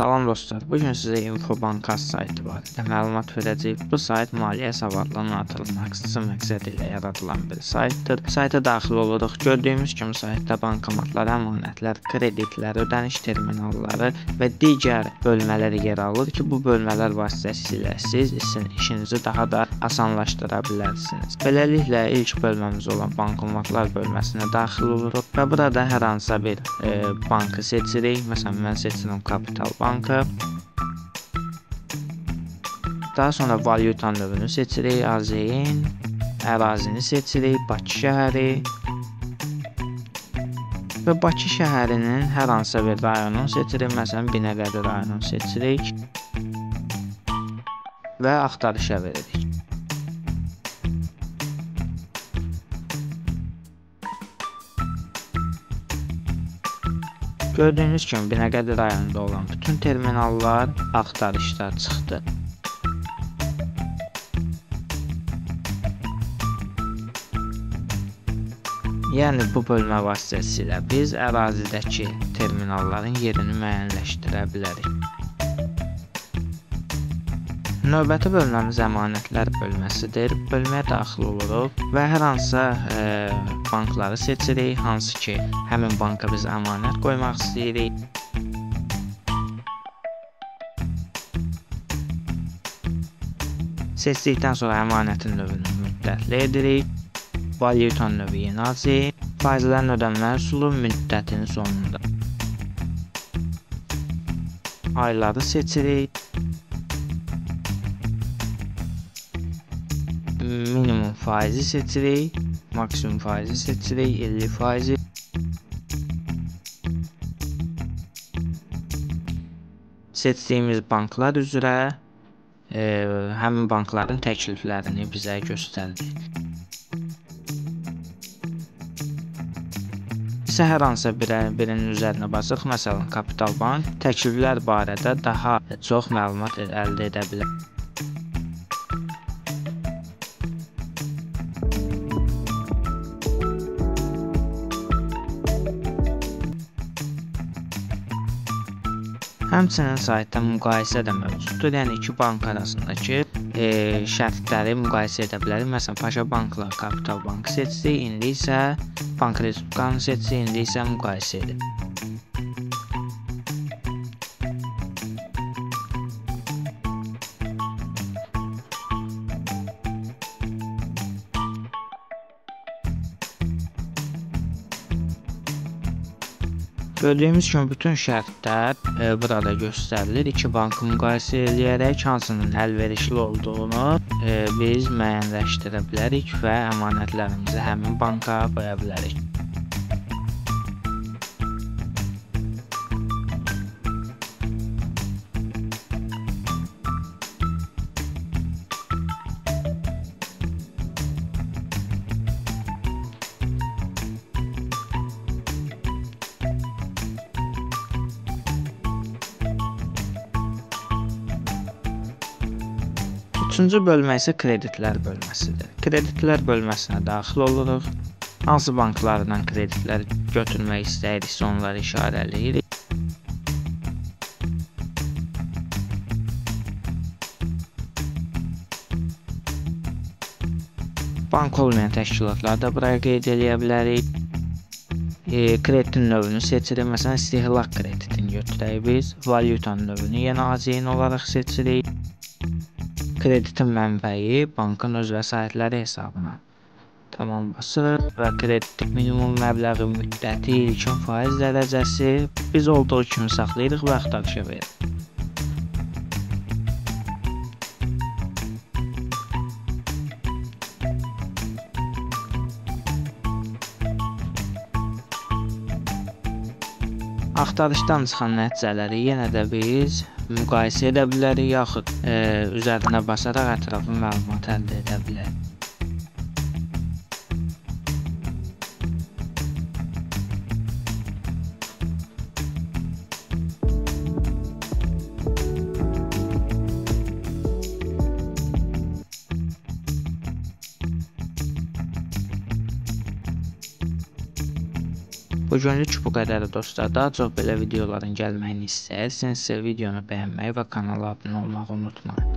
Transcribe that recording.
Salam dostlar, bugün sizə Infobankas saytı barədə məlumat verəcəyik. Bu sayt maliyyə savadlılığının artırılması məqsədi ilə yaradılan bir saytdır. Sayta daxil oluruq. Gördüyümüz kimi saytda bankomatlar, əmanətlər, kreditlər, ödəniş terminalları və digər bölmələr yer alır ki, bu bölmələr vasitəsilə siz işinizi daha da asanlaşdıra bilərsiniz. Beləliklə ilk bölməmiz olan bankomatlar bölməsinə daxil oluruq və burada hər hansısa bir bankı seçirik. Məsələn, mən seçirəm Kapital Bankı. Daha sonra valyuta növünü seçirik, AZN, ərazini seçirik, Bakı şəhəri və Bakı şəhərinin hər hansısa bir rayonunu seçirik. Məsələn, Binəqədi rayonunu seçirik və axtarışa veririk. Gördüyünüz kimi Binəqədi rayonunda olan bütün terminallar axtarışda çıxdı. Yəni bu bölmə vasitəsilə biz ərazidəki terminalların yerini müəyyənləşdirə bilərik. Növbəti bölməmiz əmanətlər bölməsidir. Bölməyə daxil oluruq və hər hansısa bankları seçirik, hansı ki, həmin banka biz əmanət qoymaq istəyirik. Seçdikdən sonra əmanətin növünü müddətli edirik. Valyuta növü yeni AZN, faizlərin ödənmə üsulu müddətinin sonunda. Ayları seçirik. Minimum faizi seçirik, maksimum faizi seçirik, 50 faizi. Seçdiyimiz banklar üzrə həmin bankların təkliflərini bizə göstərir. İsə hər hansısa birinin üzərinə basıq, məsələn, Kapital Bank təkliflər barədə daha çox məlumat əldə edə bilər. Həmçinin saytda müqayisə də mövcuddur. Yəni iki bank arasındakı şərtləri müqayisə edə bilərik. Məsələn, Paşa Bankla Kapital Bankı seçdik, indi isə Bank Respublikanı seçdik, indi isə müqayisə edirik. Gördüyümüz kimi bütün şərtlər burada göstərilir. İki bankı müqayisə edərək hansının əlverişli olduğunu biz müəyyənləşdirə bilərik və əmanətlərimizi həmin banka qoya bilərik. Üçüncü bölmə isə kreditlər bölməsidir. Kreditlər bölməsinə daxil oluruq. Hansı banklardan kreditlər götürmək istəyiriksə onları işarələyirik. Bank olmayan təşkilatları da buraya qeyd edə bilərik. Kreditin növünü seçirik. Məsələn, istehlak kreditini götürək biz. Valyutanın növünü yenə AZN olaraq seçirik. Kreditin mənbəyi bankın öz vəsaitləri hesabına. Tamam basırıq və kreditin minimum məbləği, müddəti, ilkin faiz dərəcəsi biz olduğu kimi saxlayırıq və axtarışa veririk. Axtarışdan çıxan nəticələri yenə də biz müqayisə edə bilərik, yaxud üzərinə basaraq ətraflı məlumat əldə edə bilərik. Bugünlük bu qədər dostlar. Daha çox belə videoların gəlməyini istəyirsinizsə, videonu bəyənməyi və kanala abunə olmağı unutmayın.